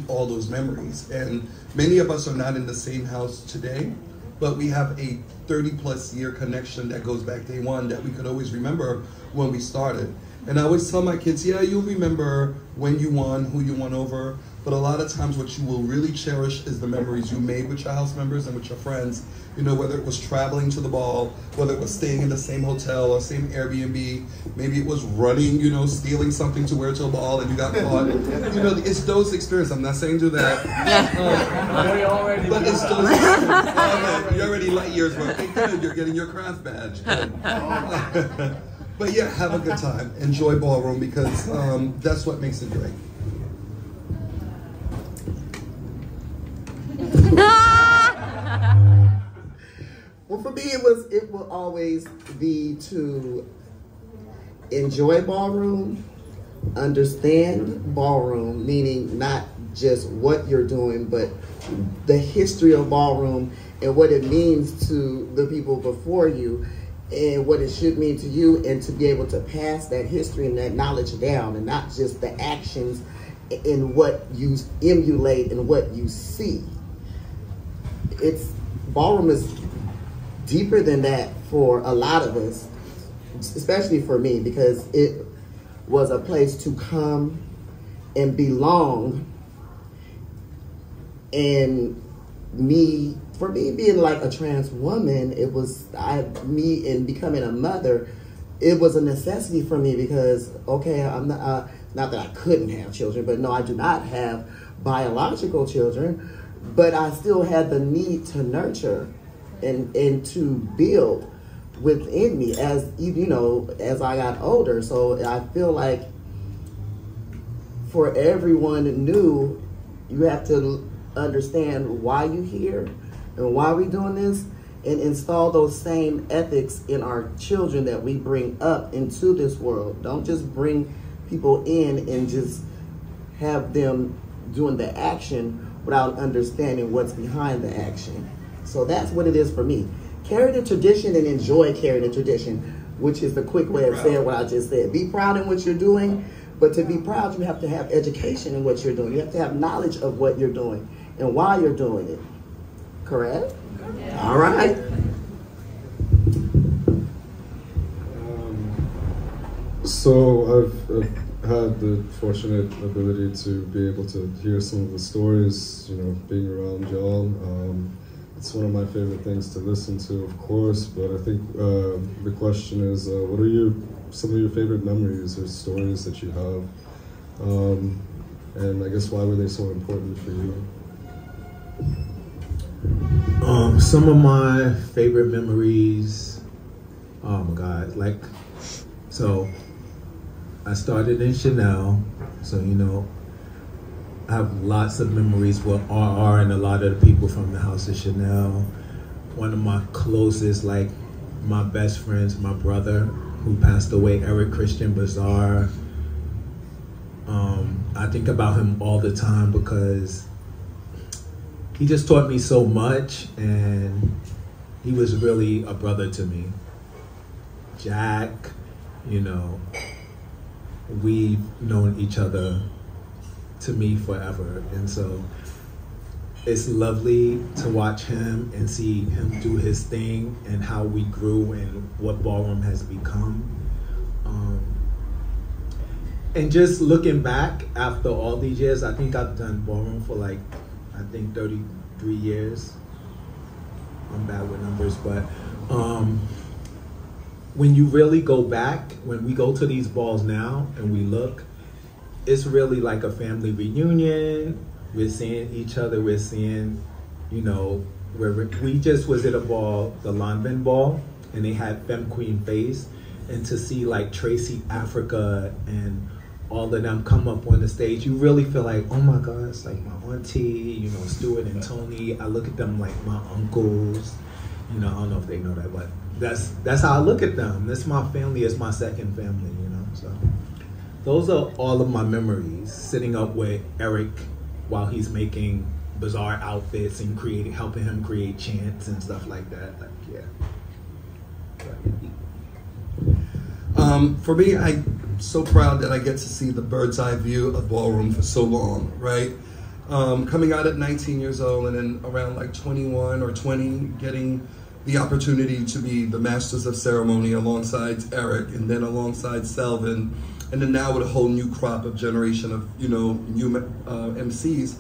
all those memories. And many of us are not in the same house today, but we have a 30+ year connection that goes back day one that we could always remember when we started. And I always tell my kids, yeah, you'll remember when you won, who you won over, but a lot of times what you will really cherish is the memories you made with your house members and with your friends. You know, whether it was traveling to the ball, whether it was staying in the same hotel or same Airbnb, maybe it was running, you know, stealing something to wear to a ball and you got caught. You know, it's those experiences. I'm not saying do that. But it's those experiences. You're already light years, bro. Okay, good. You're getting your craft badge. But yeah, have a good time. Enjoy ballroom because that's what makes it great. Well, for me, it will always be to enjoy ballroom, understand ballroom, meaning not just what you're doing, but the history of ballroom and what it means to the people before you and what it should mean to you, and to be able to pass that history and that knowledge down, and not just the actions in what you emulate and what you see. Ballroom is deeper than that for a lot of us, especially for me, because it was a place to come and belong. And for me being like a trans woman, it was me in becoming a mother. It was a necessity for me because, okay, I'm not that I couldn't have children, but no, I do not have biological children, but I still had the need to nurture and to build within me as, you know, as I got older. So I feel like for everyone new, you have to understand why you're here and why we're doing this, and install those same ethics in our children that we bring up into this world. Don't just bring people in and just have them doing the action without understanding what's behind the action. So that's what it is for me. Carry the tradition and enjoy carrying the tradition, which is the quick way of saying what I just said. Be proud in what you're doing, but to be proud, you have to have education in what you're doing. You have to have knowledge of what you're doing and why you're doing it. Correct? Yeah. All right. So I've had the fortunate ability to be able to hear some of the stories, you know, being around y'all. It's one of my favorite things to listen to, of course, but I think the question is, what are some of your favorite memories or stories that you have? And I guess why were they so important for you? Some of my favorite memories, oh my God, so I started in Chanel, so, you know, I have lots of memories with RR and a lot of the people from the House of Chanel. One of my closest, like my best friends, my brother who passed away, Eric Christian Bazaar. I think about him all the time because he just taught me so much, and he was really a brother to me. Jack, you know, we've known each other, to me, forever. And so it's lovely to watch him and see him do his thing and how we grew and what ballroom has become. And just looking back after all these years, I think I've done ballroom for 33 years. I'm bad with numbers, but when you really go back, when we go to these balls now and we look, it's really like a family reunion. We're seeing each other. We're seeing, you know, we just was at a ball, the Lanvin ball, and they had Femme Queen Face, and to see like Tracy Africa and all of them come up on the stage, you really feel like, oh my God, it's like my auntie, you know, Stuart and Tony. I look at them like my uncles. You know, I don't know if they know that, but that's how I look at them. That's my family. It's my second family, you know. So those are all of my memories, sitting up with Eric while he's making bizarre outfits and helping him create chants and stuff like that. Like, yeah. For me, I'm so proud that I get to see the bird's eye view of ballroom for so long, right? Coming out at 19 years old, and then around like 21 or 20, getting the opportunity to be the Masters of Ceremony alongside Eric, and then alongside Selvin, and then now with a whole new crop of generation of, you know, new MCs.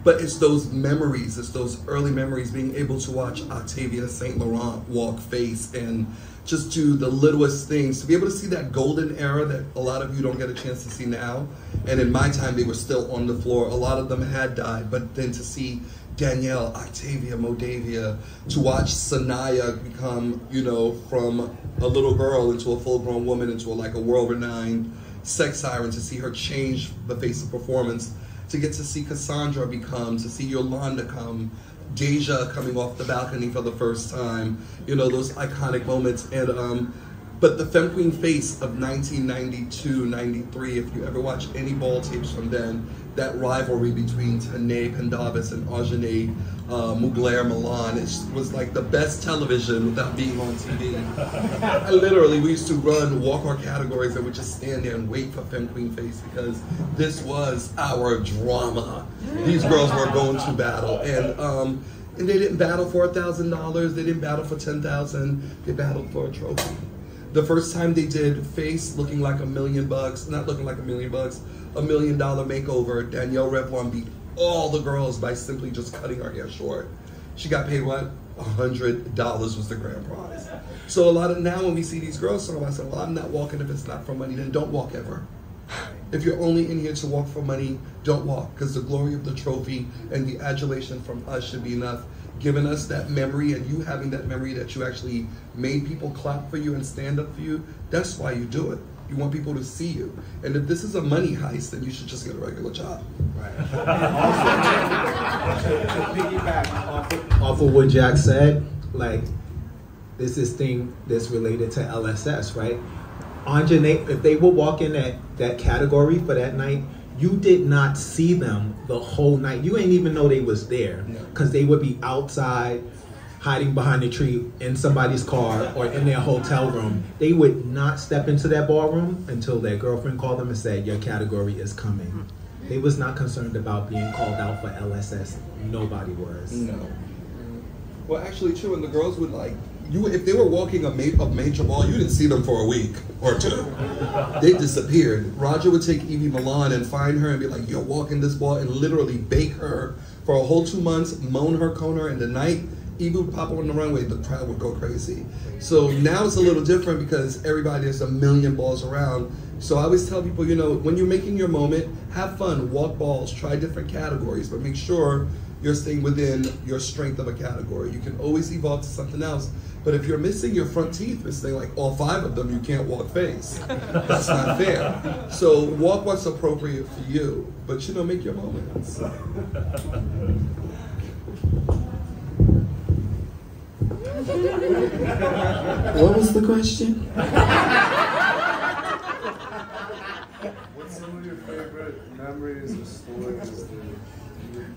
But it's those memories, it's those early memories, being able to watch Octavia St. Laurent walk face and just do the littlest things, to be able to see that golden era that a lot of you don't get a chance to see now. And in my time, they were still on the floor. A lot of them had died, but then to see Danielle, Octavia, Modavia, to watch Sanaya become, you know, from a little girl into a full-grown woman, into like a world-renowned sex siren, to see her change the face of performance, to get to see Cassandra become, to see Yolanda come, Deja coming off the balcony for the first time, you know, those iconic moments. And but the Femme Queen face of 1992, 93, if you ever watch any ball tapes from then, that rivalry between Tanae Pendavis and Aujane Mugler Milan, it was like the best television without being on TV. Literally, we used to walk our categories, and we'd just stand there and wait for Femme Queen face, because this was our drama. These girls were going to battle, and they didn't battle for $1,000, they didn't battle for $10,000, they battled for a trophy. The first time they did face looking like $1 million, not looking like $1 million, $1 million makeover, Danielle Revlon beat all the girls by simply just cutting her hair short. She got paid what? $100 was the grand prize. So a lot of now when we see these girls, so I said, well, I'm not walking if it's not for money, then don't walk ever. If you're only in here to walk for money, don't walk, because the glory of the trophy and the adulation from us should be enough. Giving us that memory, and you having that memory that you actually made people clap for you and stand up for you, that's why you do it. You want people to see you. And if this is a money heist, then you should just get a regular job. Right. Also, to piggyback off of what Jack said, like, there's this thing that's related to LSS, right? Anjanae, if they were walking that category for that night, you did not see them the whole night. You ain't even know they was there, because they would be outside, hiding behind a tree, in somebody's car, or in their hotel room. They would not step into that ballroom until their girlfriend called them and said, your category is coming. They was not concerned about being called out for LSS. Nobody was. No. Well, actually, true, and the girls would like, if they were walking a major ball, you didn't see them for a week or two. They disappeared. Roger would take eeVee Milan and find her and be like, you're walking this ball, and literally bake her for a whole 2 months, moan her, cone her, and the night eeVee would pop up on the runway, the crowd would go crazy. So now it's a little different, because everybody, there's a million balls around. So I always tell people, you know, when you're making your moment, have fun, walk balls, try different categories, but make sure you're staying within your strength of a category. You can always evolve to something else. But if you're missing your front teeth, missing like all 5 of them, you can't walk face. That's not fair. So walk what's appropriate for you, but you know, make your moments. What was the question? What's some of your favorite memories or stories that you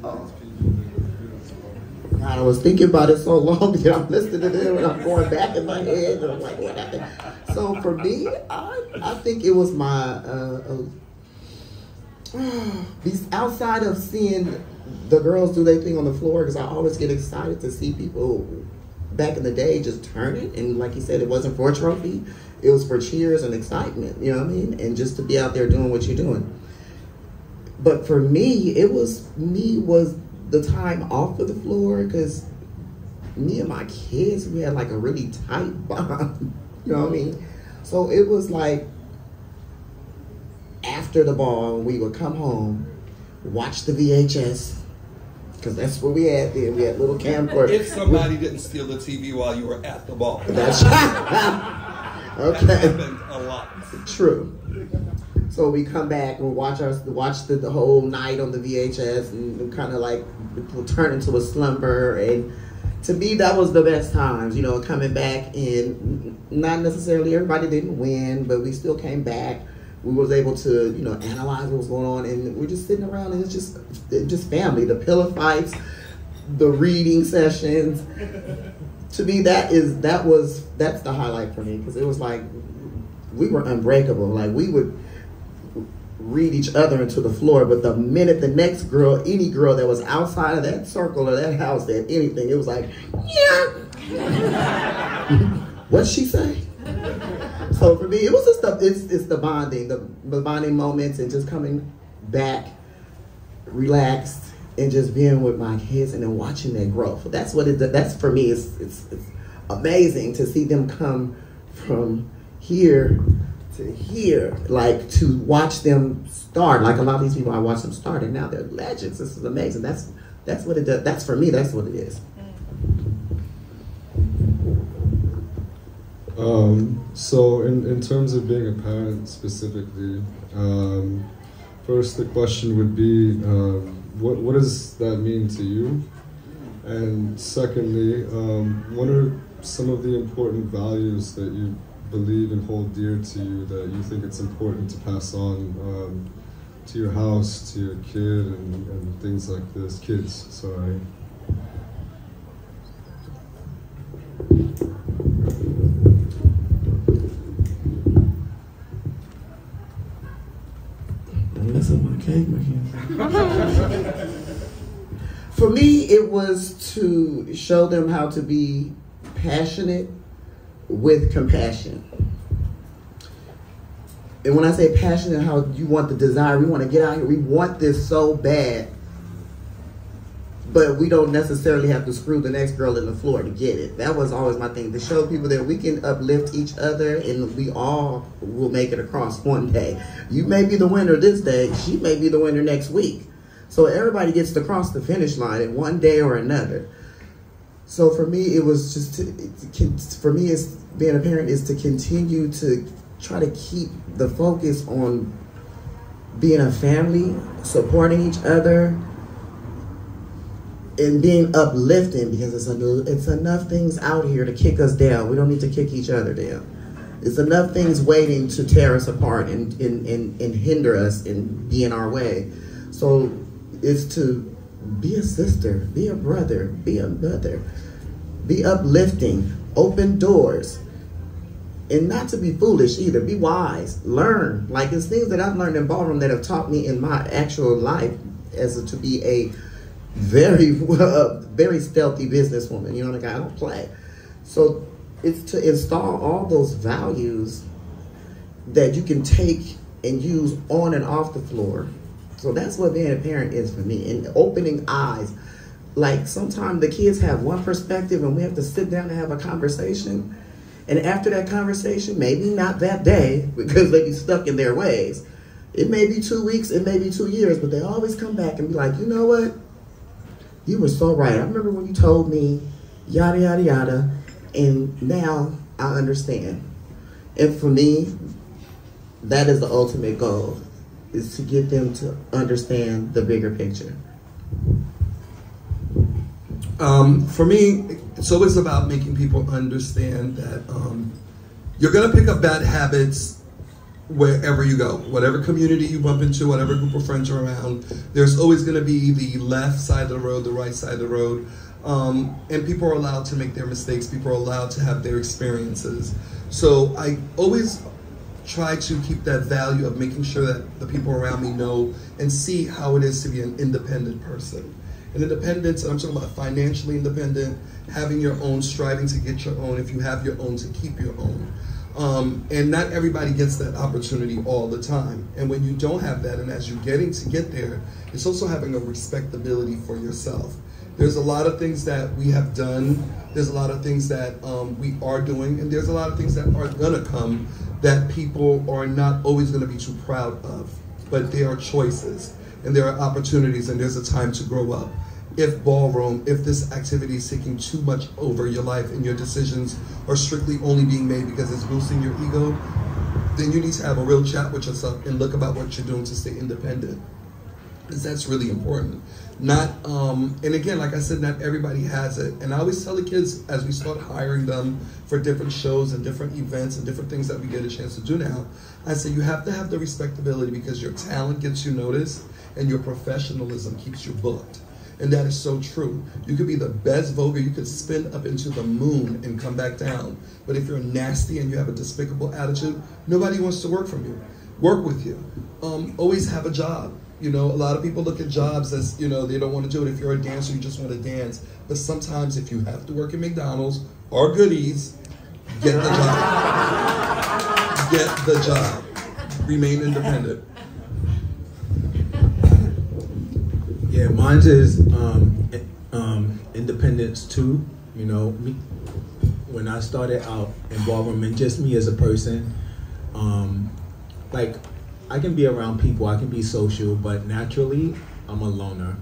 Oh. people that God, I was thinking about it so long that I'm listening to them and I'm going back in my head and I'm like, what happened? So for me, I think it was my, these outside of seeing the girls do their thing on the floor, because I always get excited to see people back in the day just turn it. And like you said, it wasn't for a trophy. It was for cheers and excitement, you know what I mean? And just to be out there doing what you're doing. But for me, was the time off of the floor, because me and my kids, we had like a really tight bond, you know what I mean? So it was like after the ball, we would come home, watch the VHS, because that's what we had then. We had little camcorders. If somebody didn't steal the TV while you were at the ball. That's okay. That happened a lot. True. So we come back and watch the whole night on the VHS, and kind of like we'll turn into a slumber. And to me, that was the best times, you know, coming back. And not necessarily everybody didn't win, but we still came back. We was able to, you know, analyze what was going on, and we're just sitting around, and it's just family. The pillow fights, the reading sessions. To me, that's the highlight for me, because it was like we were unbreakable. Like we would read each other into the floor, but the minute the next girl, any girl that was outside of that circle or that house, that anything, it was like, yeah. What'd she say? So for me, it was just it's the bonding moments, and just coming back, relaxed, and just being with my kids and then watching their growth. That's what that's for me. It's amazing to see them come from here to here, like to watch them start. Like a lot of these people, I watch them start, and now they're legends. This is amazing. That's what it does. That's for me. That's what it is. So in terms of being a parent specifically, first the question would be, what does that mean to you? And secondly, what are some of the important values that you believe and hold dear to you that you think it's important to pass on to your house, to your kid, and things like this? Kids, sorry. For me, it was to show them how to be passionate with compassion. And when I say passionate, how you want the desire, we want to get out here, we want this so bad, but we don't necessarily have to screw the next girl in the floor to get it. That was always my thing, to show people that we can uplift each other and we all will make it across one day. You may be the winner this day, she may be the winner next week. So everybody gets to cross the finish line in one day or another. So for me, it was just, for me, as being a parent, is to continue to try to keep the focus on being a family, supporting each other, and being uplifting, because it's enough things out here to kick us down. We don't need to kick each other down. It's enough things waiting to tear us apart and hinder us and be in our way. So it's to be a sister, be a brother, be a mother, be uplifting, open doors, and not to be foolish either. Be wise, learn. Like, it's things that I've learned in ballroom that have taught me in my actual life to be a very, very stealthy businesswoman. You know, like, I don't play. So it's to install all those values that you can take and use on and off the floor. So that's what being a parent is for me, and opening eyes. Like, sometimes the kids have one perspective and we have to sit down and have a conversation. And after that conversation, maybe not that day, because they be stuck in their ways. It may be 2 weeks, it may be 2 years, but they always come back and be like, you know what? You were so right. I remember when you told me yada, yada, yada, and now I understand. And for me, that is the ultimate goal, is to get them to understand the bigger picture. For me, it's always about making people understand that you're gonna pick up bad habits wherever you go. Whatever community you bump into, whatever group of friends you're around, there's always gonna be the left side of the road, the right side of the road. And people are allowed to make their mistakes. People are allowed to have their experiences. So I always try to keep that value of making sure that the people around me know and see how it is to be an independent person. And independence, I'm talking about financially independent, having your own, striving to get your own, if you have your own, to keep your own. And not everybody gets that opportunity all the time. And when you don't have that, and as you're getting to get there, it's also having a respectability for yourself. There's a lot of things that we have done, there's a lot of things that we are doing, and there's a lot of things that are gonna come that people are not always gonna be too proud of. But there are choices, and there are opportunities, and there's a time to grow up. If ballroom, if this activity is taking too much over your life and your decisions are strictly only being made because it's boosting your ego, then you need to have a real chat with yourself and look about what you're doing to stay independent. Because that's really important. Not, and again, like I said, not everybody has it. And I always tell the kids as we start hiring them for different shows and different events and different things that we get a chance to do now, I say you have to have the respectability, because your talent gets you noticed and your professionalism keeps you booked. And that is so true. You could be the best voguer, you could spin up into the moon and come back down. But if you're nasty and you have a despicable attitude, nobody wants to work from you. work with you. Always have a job. You know, a lot of people look at jobs as, you know, they don't want to do it. If you're a dancer, you just want to dance. But sometimes if you have to work at McDonald's or Goodies, get the job. Get the job. Remain independent. Yeah, mine is independence too. You know, me, when I started out in ballroom, and just me as a person, like, I can be around people, I can be social, but naturally, I'm a loner.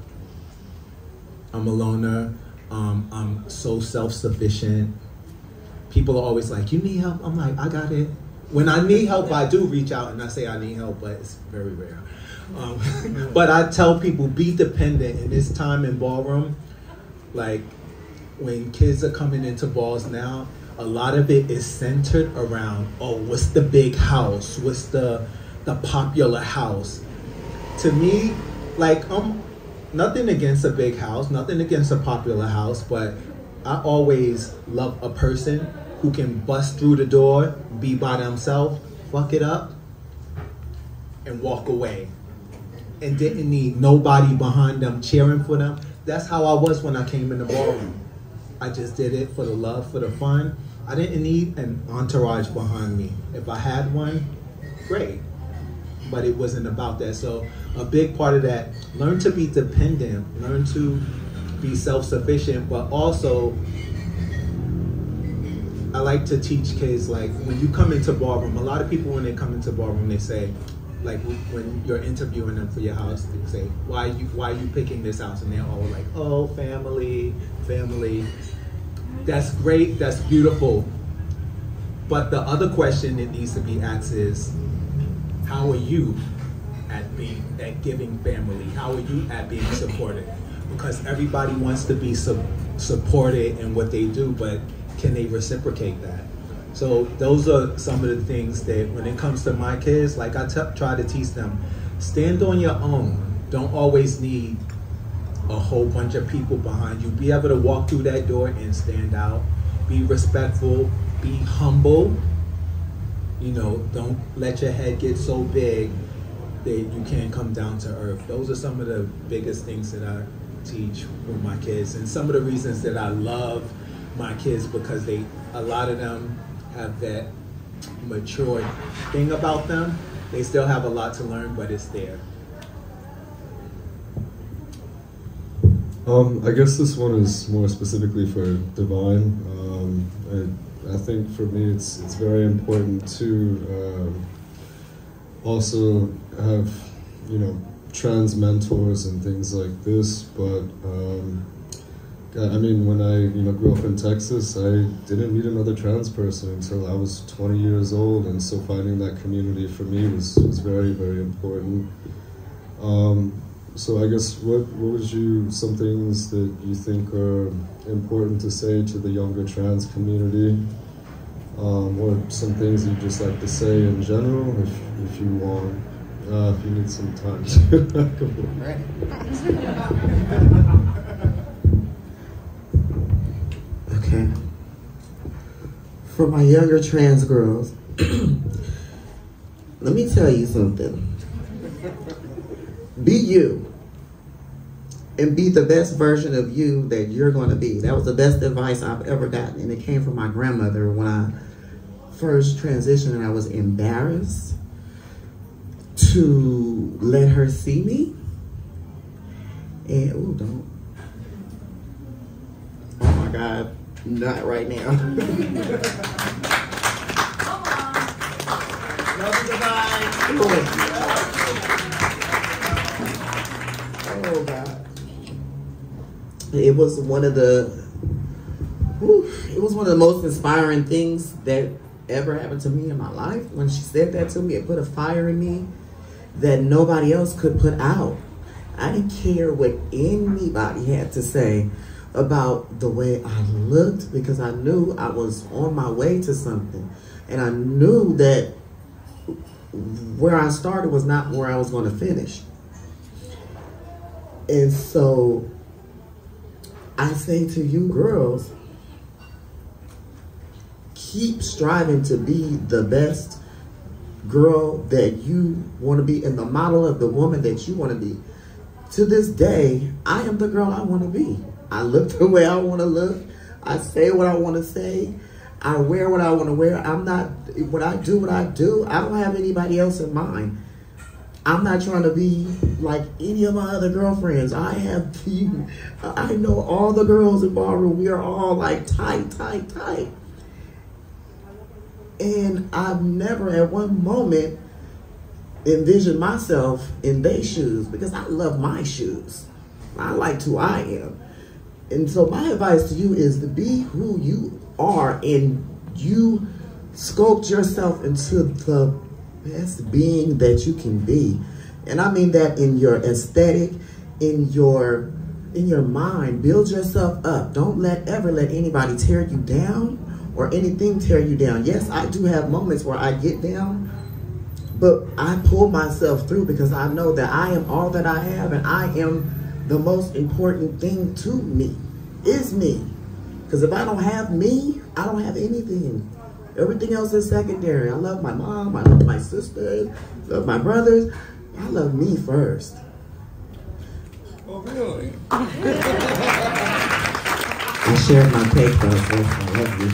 I'm so self-sufficient. People are always like, you need help? I'm like, I got it. When I need help, I do reach out and I say I need help, but it's very rare. But I tell people, be dependent in this time in ballroom. Like, when kids are coming into balls now, a lot of it is centered around, oh, what's the big house? What's the popular house? To me, like, nothing against a big house, nothing against a popular house, but I always love a person who can bust through the door, be by themselves, fuck it up, and walk away. And didn't need nobody behind them cheering for them. That's how I was when I came in the ballroom. I just did it for the love, for the fun. I didn't need an entourage behind me. If I had one, great. But it wasn't about that. So a big part of that, learn to be dependent, learn to be self-sufficient, but also I like to teach kids, like, when you come into ballroom, a lot of people when they come into ballroom, they say, like, when you're interviewing them for your house, they say, why are you picking this house? And they're all like, oh, family. That's great, that's beautiful. But the other question that needs to be asked is, how are you at giving family? How are you at being supported? Because everybody wants to be supported in what they do, but can they reciprocate that? So those are some of the things that when it comes to my kids, like I try to teach them, stand on your own. Don't always need a whole bunch of people behind you. Be able to walk through that door and stand out. Be respectful, be humble. You know, don't let your head get so big that you can't come down to earth. Those are some of the biggest things that I teach with my kids, and some of the reasons that I love my kids, because a lot of them have that mature thing about them. They still have a lot to learn, but it's there. I guess this one is more specifically for Devine. I think for me it's very important to also have, you know, trans mentors and things like this, but I mean, when I grew up in Texas, I didn't meet another trans person until I was 20 years old, and so finding that community for me was very, very important. So I guess what would some things that you think are important to say to the younger trans community, or some things you'd just like to say in general, if you want, if you need some time to go. Right. Okay. For my younger trans girls, let me tell you something. Be you. And be the best version of you that you're going to be. That was the best advice I've ever gotten. And it came from my grandmother when I first transitioned, and I was embarrassed to let her see me. And, oh, don't. Oh my God, not right now. Come on. Love you, Devine. Oh God. It was one of the most inspiring things that ever happened to me in my life. When she said that to me, it put a fire in me that nobody else could put out. I didn't care what anybody had to say about the way I looked, because I knew I was on my way to something. And I knew that where I started was not where I was going to finish. And so I say to you girls, keep striving to be the best girl that you want to be and the model of the woman that you want to be. To this day, I am the girl I want to be. I look the way I want to look. I say what I want to say. I wear what I want to wear. I'm not, when I do what I do, I don't have anybody else in mind. I'm not trying to be like any of my other girlfriends. I know all the girls in ballroom. We are all like tight. And I've never at one moment envisioned myself in their shoes because I love my shoes. I liked who I am. And so my advice to you is to be who you are, and you sculpt yourself into the best being that you can be. And I mean that in your aesthetic, in your mind. Build yourself up. Don't ever let anybody tear you down or anything tear you down. Yes, I do have moments where I get down, but I pull myself through because I know that I am all that I have, and I am the most important thing to me, is me. Because if I don't have me, I don't have anything. Everything else is secondary. I love my mom, I love my sisters, I love my brothers. I love me first. Oh, really? I shared my cake though, so I love you.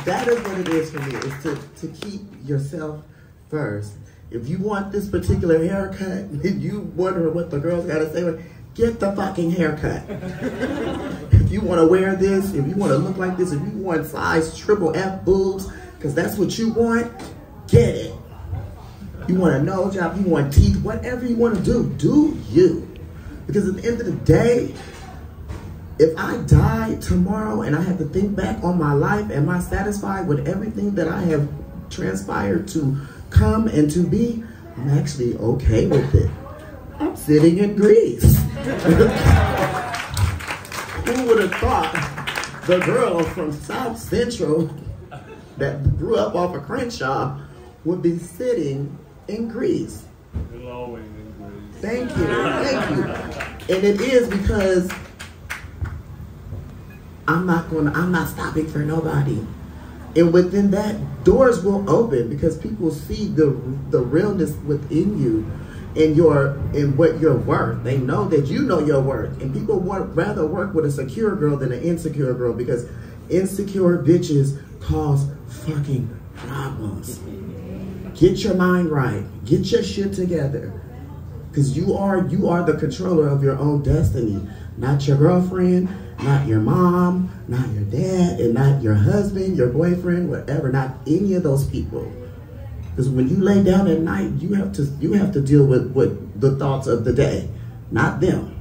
That is what it is for me, is to keep yourself first. If you want this particular haircut, if you wonder what the girls gotta say, get the fucking haircut. If you wanna wear this, if you wanna look like this, if you want size triple F boobs, because that's what you want, get it. You want a nose job, you want teeth, whatever you wanna do you. Because at the end of the day, if I die tomorrow and I have to think back on my life, am I satisfied with everything that I have transpired to come and to be? I'm actually okay with it. I'm sitting in Greece. Who would have thought the girl from South Central that grew up off of Crenshaw would be sitting in Greece? It's always in Greece. Thank you. And it is because I'm not stopping for nobody. And within that, doors will open because people see the realness within you and what you're worth. They know that you know your worth. And people rather work with a secure girl than an insecure girl, because insecure bitches cause fucking problems. Get your mind right. Get your shit together. Because you are the controller of your own destiny. Not your girlfriend, not your mom, not your dad, and not your husband, your boyfriend, whatever, not any of those people. Because when you lay down at night, you have to deal with the thoughts of the day, not them.